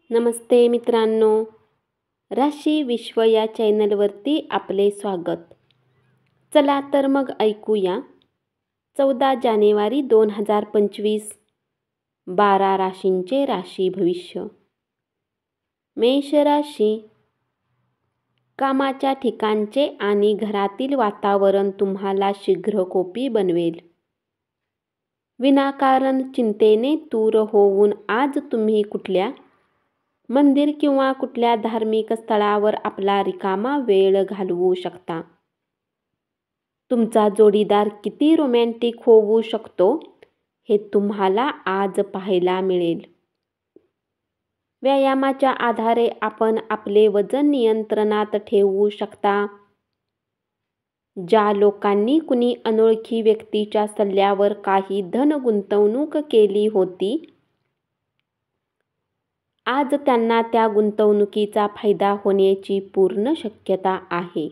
नमस्ते मित्रांनो, राशी विश्व या चॅनलवरती आपले स्वागत. चला तर मग ऐकूया 14 जानेवारी 2025 12 राशींचे राशी भविष्य. मेष राशी. कामाच्या ठिकाणचे आणि घरातील वातावरण तुम्हाला शीघ्रकोपी बनवेल. विनाकारण चिंतेने दूर होऊन आज तुम्ही कुठल्या मंदिर किंवा कुठल्या धार्मिक स्थळावर आपला रिकामा वेळ घालवू शकता. तुमचा जोडीदार किती रोमॅन्टिक होऊ शकतो हे तुम्हाला आज पाहायला मिळेल. व्यायामाच्या आधारे आपण आपले वजन नियंत्रणात ठेवू शकता. ज्या लोकांनी कुणी अनोळखी व्यक्तीच्या सल्ल्यावर काही धन गुंतवणूक केली होती, आज त्यांना त्या गुंतवणुकीचा फायदा होण्याची पूर्ण शक्यता आहे.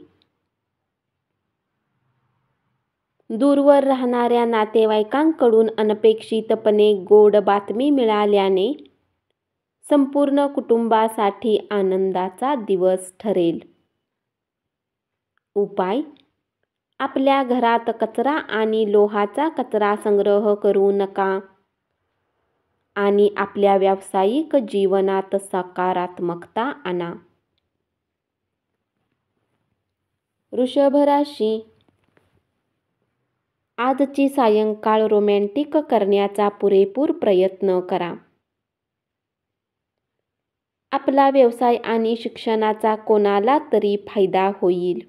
दूरवर राहणाऱ्या नातेवाईकांकडून अनपेक्षितपणे गोड बातमी मिळाल्याने संपूर्ण कुटुंबासाठी आनंदाचा दिवस ठरेल. उपाय: आपल्या घरात कचरा आणि लोहाचा कचरा संग्रह करू नका आणि आपल्या व्यावसायिक जीवनात सकारात्मकता आणा. वृषभ राशी. आजची सायंकाळ रोमॅन्टिक करण्याचा पुरेपूर प्रयत्न करा. आपला व्यवसाय आणि शिक्षणाचा कोणाला तरी फायदा होईल.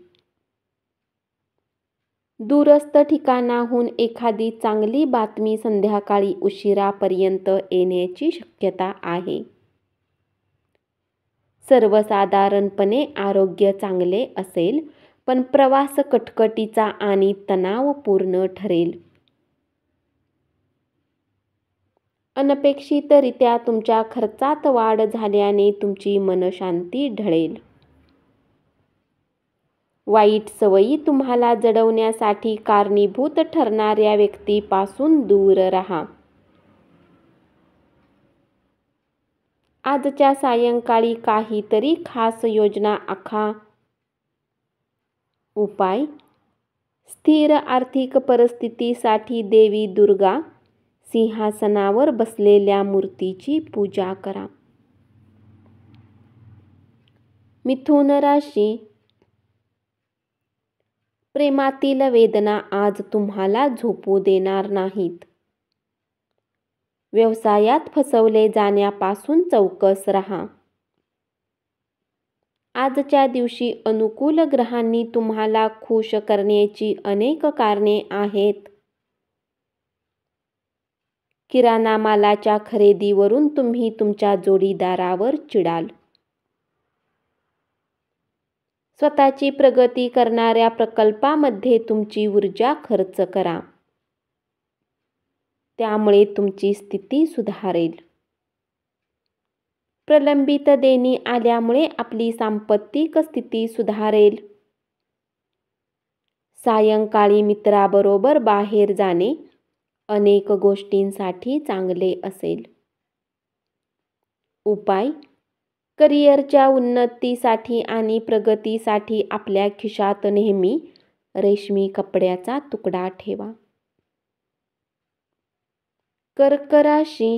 दूरस्थ ठिकाणाहून एखादी चांगली बातमी संध्याकाळी उशिरापर्यंत येण्याची शक्यता आहे. सर्वसाधारणपणे आरोग्य चांगले असेल, पण प्रवास कटकटीचा आणि तणावपूर्ण ठरेल. अनपेक्षितरित्या तुमच्या खर्चात वाढ झाल्याने तुमची मनशांती ढळेल. वाईट सवयी तुम्हाला जडवण्यासाठी कारणीभूत ठरणाऱ्या व्यक्तीपासून दूर राहा. आजच्या सायंकाळी काहीतरी खास योजना आखा. उपाय: स्थिर आर्थिक परिस्थितीसाठी देवी दुर्गा सिंहासनावर बसलेल्या मूर्तीची पूजा करा. मिथुन राशी. प्रेमातील वेदना आज तुम्हाला झोपू देणार नाहीत. व्यवसायात फसवले जाण्यापासून चौकस राहा. आजच्या दिवशी अनुकूल ग्रहांनी तुम्हाला खुश करण्याची अनेक कारणे आहेत. किराणा मालाच्या खरेदीवरून तुम्ही तुमच्या जोडीदारावर चिडाल. स्वतःची प्रगती करणाऱ्या प्रकल्पामध्ये तुमची ऊर्जा खर्च करा. त्यामुळे तुमची स्थिती सुधारेल. प्रलंबित देणी आल्यामुळे आपली सांपत्तिक स्थिती सुधारेल. सायंकाळी मित्राबरोबर बाहेर जाणे अनेक गोष्टींसाठी चांगले असेल. उपाय: करिअरच्या उन्नतीसाठी आणि प्रगतीसाठी आपल्या खिशात नेहमी रेशमी कपड्याचा तुकडा ठेवा. कर्क राशी.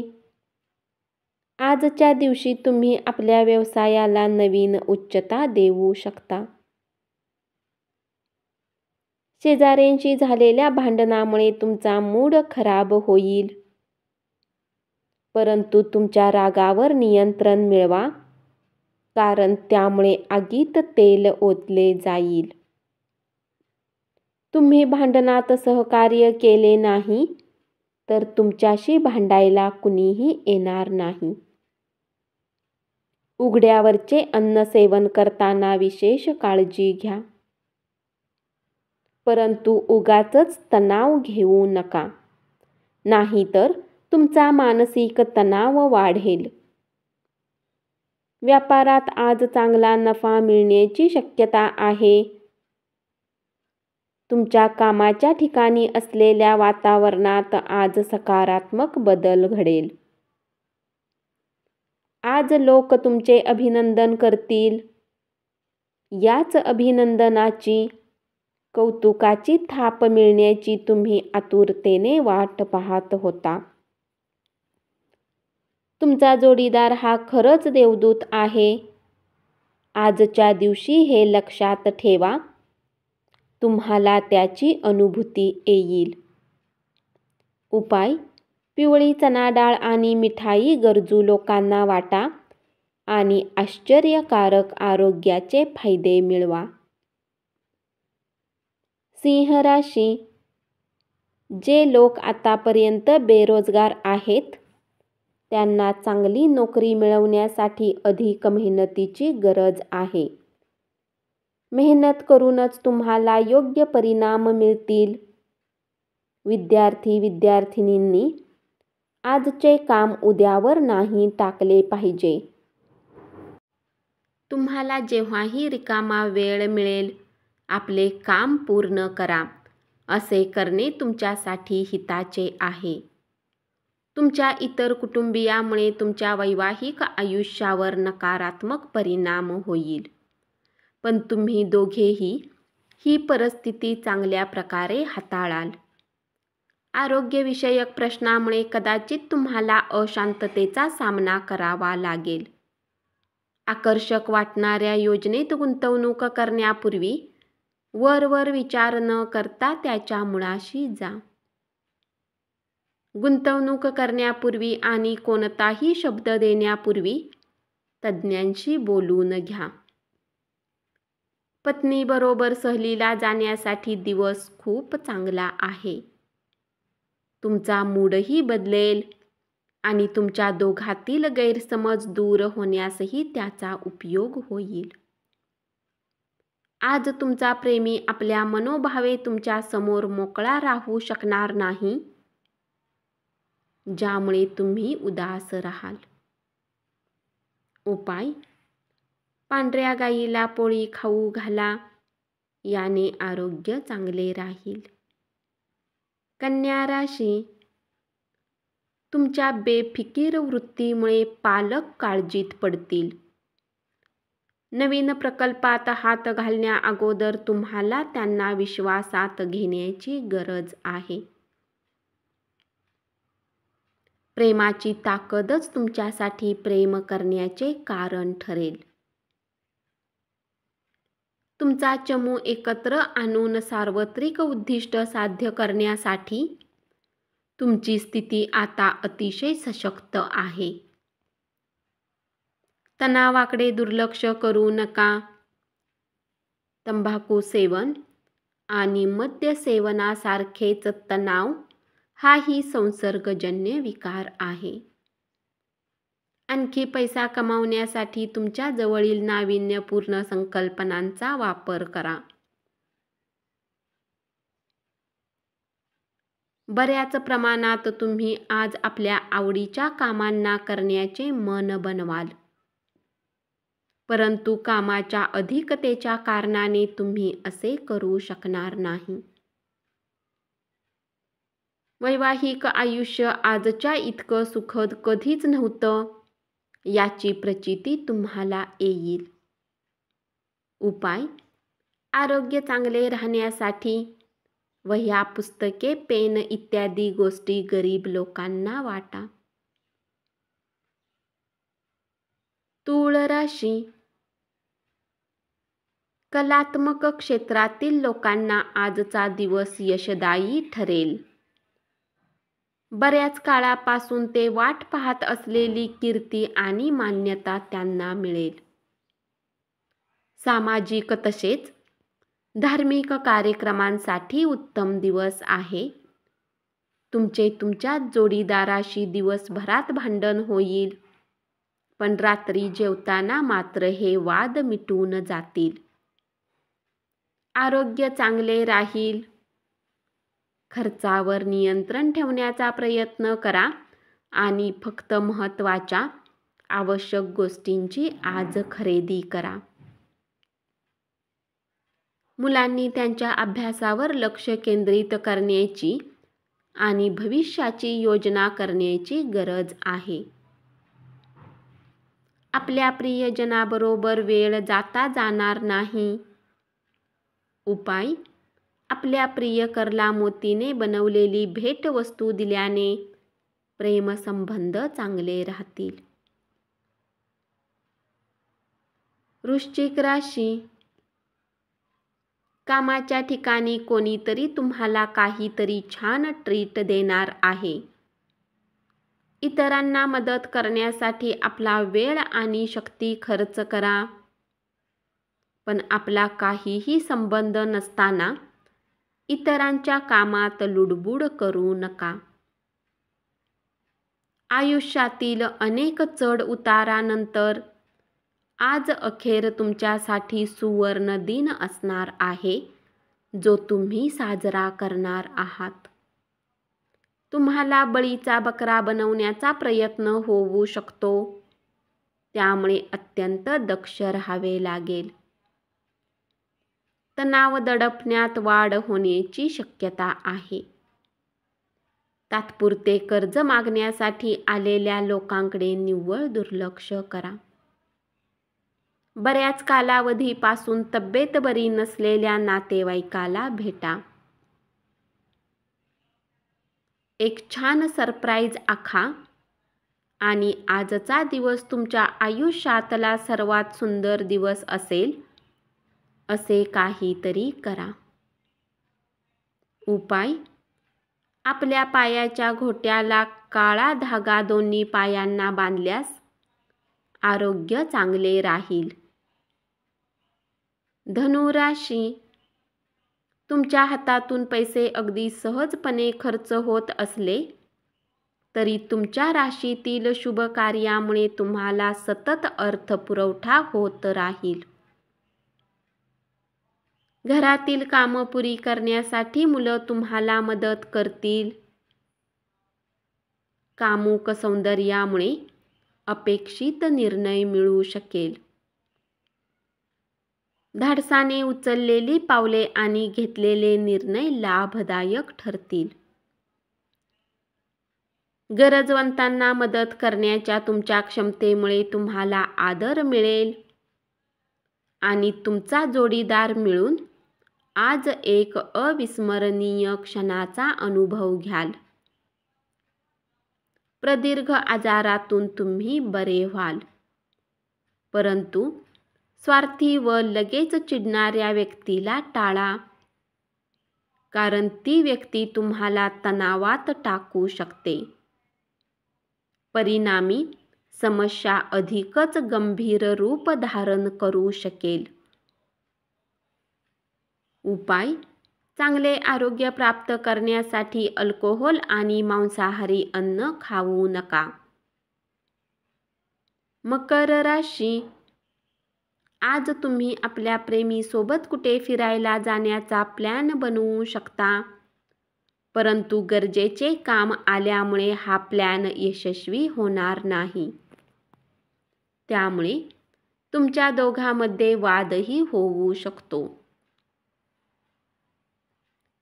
आजच्या दिवशी तुम्ही आपल्या व्यवसायाला नवीन उच्चता देऊ शकता. शेजाऱ्यांशी झालेल्या भांडणामुळे तुमचा मूड खराब होईल, परंतु तुमच्या रागावर नियंत्रण मिळवा, कारण त्यामुळे आगीत तेल ओतले जाईल. तुम्ही भांडणात सहकार्य केले नाही तर तुमच्याशी भांडायला कुणीही येणार नाही. उघड्यावरचे अन्न सेवन करताना विशेष काळजी घ्या, परंतु उगाचच तणाव घेऊ नका, नाहीतर तुमचा मानसिक तणाव वाढेल. व्यापारात आज चांगला नफा मिळण्याची शक्यता आहे. तुमच्या कामाच्या ठिकाणी असलेल्या वातावरणात आज सकारात्मक बदल घडेल. आज लोक तुमचे अभिनंदन करतील. याच अभिनंदनाची, कौतुकाची थाप मिळण्याची तुम्ही आतुरतेने वाट पाहत होता. तुमचा जोडीदार हा खरंच देवदूत आहे. आजच्या दिवशी हे लक्षात ठेवा. तुम्हाला त्याची अनुभूती येईल. उपाय: पिवळी चणा डाळ आणि मिठाई गरजू लोकांना वाटा आणि आश्चर्यकारक आरोग्याचे फायदे मिळवा. सिंह राशी: जे लोक आतापर्यंत बेरोजगार आहेत, त्यांना चांगली नोकरी मिळवण्यासाठी अधिक मेहनतीची गरज आहे. मेहनत करूनच तुम्हाला योग्य परिणाम मिळतील. विद्यार्थी-विद्यार्थिनींनी आजचे काम उद्यावर नाही टाकले पाहिजे. तुम्हाला जेव्हाही रिकामा वेळ मिळेल, आपले काम पूर्ण करा. असे करणे तुमच्यासाठी हिताचे आहे. तुमच्या इतर कुटुंबीयामुळे तुमच्या वैवाहिक आयुष्यावर नकारात्मक परिणाम होईल. पण तुम्ही दोघेही ही परिस्थिती चांगल्या प्रकारे हाताळाल. आरोग्यविषयक प्रश्नामुळे कदाचित तुम्हाला अशांततेचा सामना करावा लागेल. आकर्षक वाटणाऱ्या योजनेत गुंतवणूक करण्यापूर्वी वरवर विचार न करता त्याच्या मुळाशी जा. गुंतवणूक करण्यापूर्वी आणि कोणताही शब्द देण्यापूर्वी तज्ज्ञांशी बोलून घ्या. पत्नीबरोबर सहलीला जाण्यासाठी दिवस खूप चांगला आहे. तुमचा मूडही बदलेल आणि तुमच्या दोघातील गैरसमज दूर होण्यासही त्याचा उपयोग होईल. आज तुमचा प्रेमी आपल्या मनोभावे तुमच्या समोर मोकळा राहू शकणार नाही, ज्यामुळे तुम्ही उदास राहाल. उपाय: पांढऱ्या गाईला पोळी खाऊ घाला. याने आरोग्य चांगले राहील. कन्या राशी: तुमच्या बेफिकीर वृत्तीमुळे पालक काळजीत पडतील. नवीन प्रकल्पात हात घालण्या अगोदर तुम्हाला त्यांना विश्वासात घेण्याची गरज आहे. प्रेमाची ताकदच तुमच्यासाठी प्रेम करण्याचे कारण ठरेल. तुमचा चमू एकत्र आणून सार्वत्रिक उद्दिष्ट साध्य करण्यासाठी तुमची स्थिती आता अतिशय सशक्त आहे. तणावाकडे दुर्लक्ष करू नका. तंबाखू सेवन आणि मद्य सेवनासारखेच तणाव हाही संसर्गजन्य विकार आहे. आणखी पैसा कमावण्यासाठी तुमच्या जवळील नाविन्यपूर्ण संकल्पनांचा वापर करा. बऱ्याच प्रमाणात तुम्ही आज आपल्या आवडीच्या कामांना करण्याचे मन बनवाल. परंतु कामाच्या अधिकतेच्या कारणाने तुम्ही असे करू शकणार नाही. वैवाहिक आयुष्य आजच्या इतकं सुखद कधीच नव्हतं, याची प्रचिती तुम्हाला येईल. उपाय: आरोग्य चांगले राहण्यासाठी वह्या, पुस्तके, पेन इत्यादी गोष्टी गरीब लोकांना वाटा. तूळ राशी: कलात्मक क्षेत्रातील लोकांना आजचा दिवस यशदायी ठरेल. बऱ्याच काळापासून ते वाट पाहत असलेली कीर्ती आणि मान्यता त्यांना मिळेल. सामाजिक तसेच धार्मिक कार्यक्रमांसाठी उत्तम दिवस आहे. तुमचे तुमच्या जोडीदाराशी दिवसभरात भांडण होईल, पण रात्री जेवताना मात्र हे वाद मिटून जातील. आरोग्य चांगले राहील. खर्चावर नियंत्रण ठेवण्याचा प्रयत्न करा आणि फक्त महत्त्वाच्या आवश्यक गोष्टींची आज खरेदी करा. मुलांनी त्यांच्या अभ्यासावर लक्ष केंद्रित करण्याची आणि भविष्याची योजना करण्याची गरज आहे. आपल्या प्रियजनाबरोबर वेळ जाता जाणार नाही. उपाय: आपल्या प्रियकरला मोतीने बनवलेली भेटवस्तू दिल्याने प्रेमसंबंध चांगले राहतील. वृश्चिक राशी. कामाच्या ठिकाणी कोणीतरी तुम्हाला काहीतरी छान ट्रीट देणार आहे. इतरांना मदत करण्यासाठी आपला वेळ आणि शक्ती खर्च करा. पण आपला काहीही संबंध नसताना इतरांच्या कामात लुडबुड करू नका. आयुष्यातील अनेक चढ उतारानंतर आज अखेर तुमच्यासाठी सुवर्ण दिन असणार आहे, जो तुम्ही साजरा करणार आहात. तुम्हाला बळीचा बकरा बनवण्याचा प्रयत्न होऊ शकतो, त्यामुळे अत्यंत दक्ष राहावे लागेल. तणाव दडपण्यात वाढ होण्याची शक्यता आहे. तात्पुरते कर्ज मागण्यासाठी आलेल्या लोकांकडे निव्वळ दुर्लक्ष करा. बऱ्याच कालावधीपासून तब्येत बरी नसलेल्या नातेवाईकाला भेटा. एक छान सरप्राईज आखा आणि आजचा दिवस तुमच्या आयुष्यातला सर्वात सुंदर दिवस असेल असे काहीतरी करा. उपाय: आपल्या पायाच्या घोट्याला काळा धागा दोन्ही पायांना बांधल्यास आरोग्य चांगले राहील. धनुराशी. तुमच्या हातातून पैसे अगदी सहजपणे खर्च होत असले तरी तुमच्या राशीतील शुभ कार्यामुळे तुम्हाला सतत अर्थपुरवठा होत राहील. घरातील कामं पुरी करण्यासाठी मुलं तुम्हाला मदत करतील. कामुक सौंदर्यामुळे अपेक्षित निर्णय मिळू शकेल. धाडसाने उचललेली पावले आणि घेतलेले निर्णय लाभदायक ठरतील. गरजवंतांना मदत करण्याच्या तुमच्या क्षमतेमुळे तुम्हाला आदर मिळेल आणि तुमचा जोडीदार मिळून आज एक अविस्मरणीय क्षणाचा अनुभव घ्याल. प्रदीर्घ आजारातून तुम्ही बरे व्हाल, परंतु स्वार्थी व लगेच चिडणाऱ्या व्यक्तीला टाळा, कारण ती व्यक्ती तुम्हाला तणावात टाकू शकते. परिणामी समस्या अधिकच गंभीर रूप धारण करू शकेल. उपाय: चांगले आरोग्य प्राप्त करण्यासाठी अल्कोहोल आणि मांसाहारी अन्न खाऊ नका. मकर राशी. आज तुम्ही आपल्या प्रेमीसोबत कुठे फिरायला जाण्याचा प्लॅन बनवू शकता, परंतु गरजेचे काम आल्यामुळे हा प्लॅन यशस्वी होणार नाही. त्यामुळे तुमच्या दोघांमध्ये वादही होऊ शकतो.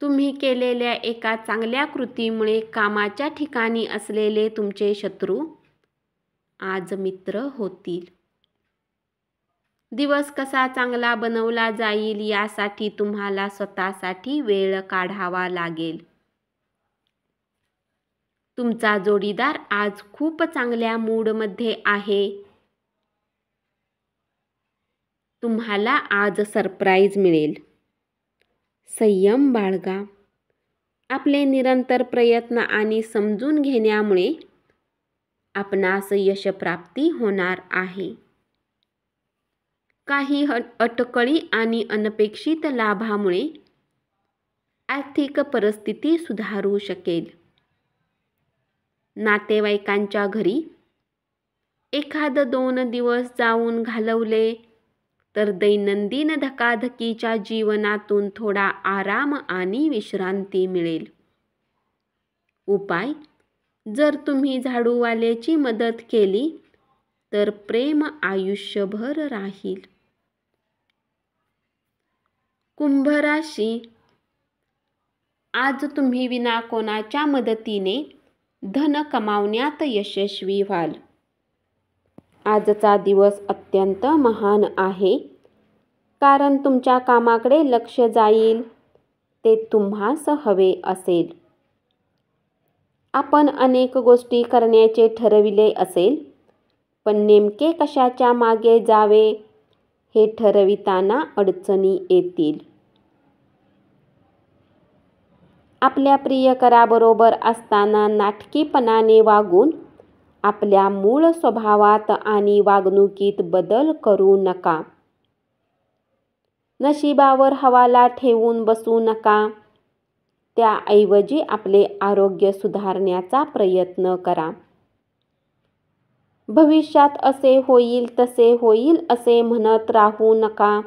तुम्ही केलेल्या एका चांगल्या कृतीमुळे कामाच्या ठिकाणी असलेले तुमचे शत्रू आज मित्र होतील. दिवस कसा चांगला बनवला जाईल यासाठी तुम्हाला स्वतःसाठी वेळ काढावा लागेल. तुमचा जोडीदार आज खूप चांगल्या मूडमध्ये आहे. तुम्हाला आज सरप्राईज मिळेल. संयम बाळगा. आपले निरंतर प्रयत्न आणि समजून घेण्यामुळे आपणास यशप्राप्ती होणार आहे. काही अटकळी आणि अनपेक्षित लाभामुळे आर्थिक परिस्थिती सुधारू शकेल. नातेवाईकांच्या घरी 1-2 दिवस जाऊन घालवले तर दैनंदिन धकाधकीच्या जीवनातून थोडा आराम आणि विश्रांती मिळेल. उपाय: जर तुम्ही झाडूवाल्याची मदत केली तर प्रेम आयुष्यभर राहील. कुंभ राशी. आज तुम्ही विना कोणाच्या मदतीने धन कमावण्यात यशस्वी व्हाल. आजचा दिवस अत्यंत महान आहे, कारण तुमच्या कामाकडे लक्ष जाईल ते तुम्हास हवे असेल. आपण अनेक गोष्टी करण्याचे ठरविले असेल, पण नेमके कशाच्या मागे जावे हे ठरविताना अडचणी येतील. आपल्या प्रियकराबरोबर असताना नाटकीपणाने वागून आपल्या मूळ स्वभावात आणि वागणुकीत बदल करू नका. नशिबावर हवाला ठेवून बसू नका. त्याऐवजी आपले आरोग्य सुधारण्याचा प्रयत्न करा. भविष्यात असे होईल तसे होईल असे म्हणत राहू नका.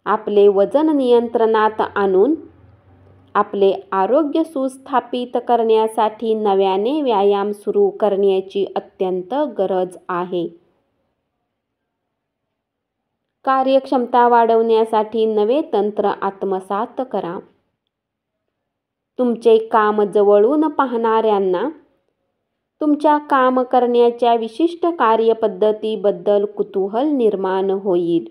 आपले वजन नियंत्रणात आणून आपले आरोग्य सुस्थापित करण्यासाठी नव्याने व्यायाम सुरू करण्याची अत्यंत गरज आहे. कार्यक्षमता वाढवण्यासाठी नवे तंत्र आत्मसात करा. तुमचे काम जवळून पाहणाऱ्यांना तुमच्या काम करण्याच्या विशिष्ट कार्यपद्धतीबद्दल कुतूहल निर्माण होईल.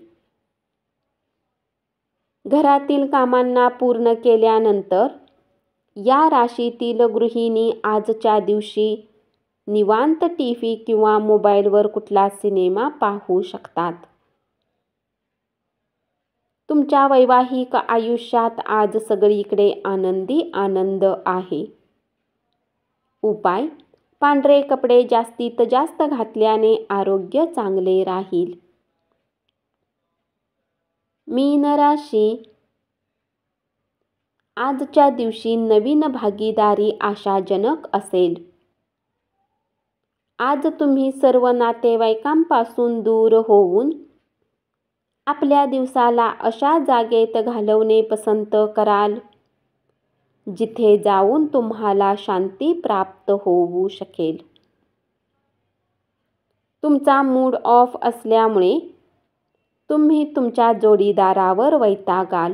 घरातील कामांना पूर्ण केल्यानंतर या राशीतील गृहिणी आजच्या दिवशी निवांत टीव्ही किंवा मोबाईलवर कुठला सिनेमा पाहू शकतात. तुमच्या वैवाहिक आयुष्यात आज सगळीकडे आनंदी आनंद आहे. उपाय: पांढरे कपडे जास्तीत जास्त घातल्याने आरोग्य चांगले राहील. मीन राशी: आजच्या दिवशी नवीन भागीदारी आशाजनक असेल. आज तुम्ही सर्व नातेवाईकांपासून दूर होऊन आपल्या दिवसाला अशा जागेत घालवणे पसंत कराल, जिथे जाऊन तुम्हाला शांती प्राप्त होऊ शकेल. तुमचा मूड ऑफ असल्यामुळे तुम्ही तुमच्या जोडीदारावर वैतागाल.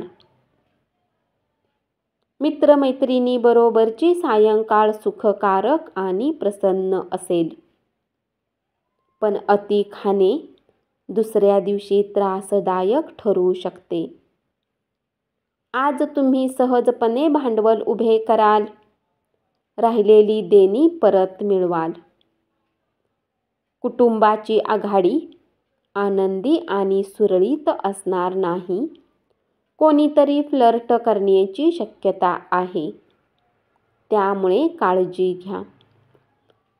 मित्रमैत्रिणीबरोबरची सायंकाळ सुखकारक आणि प्रसन्न असेल. पण अति खाणे दुसऱ्या दिवशी त्रासदायक ठरू शकते. आज तुम्ही सहजपणे भांडवल उभे कराल. राहिलेली देणी परत मिळवाल. कुटुंबाची आघाडी आनंदी आणि सुरळीत असणार नाही. कोणीतरी फ्लर्ट करण्याची शक्यता आहे, त्यामुळे काळजी घ्या.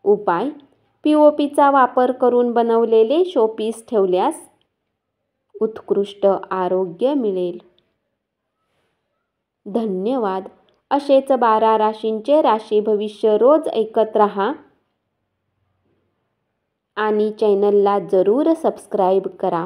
उपाय: पीओपीचा वापर करून बनवलेले शोपीस ठेवल्यास उत्कृष्ट आरोग्य मिळेल. धन्यवाद. असेच 12 राशींचे राशी भविष्य रोज ऐकत रहा आणि चॅनलला जरूर सबस्क्राईब करा.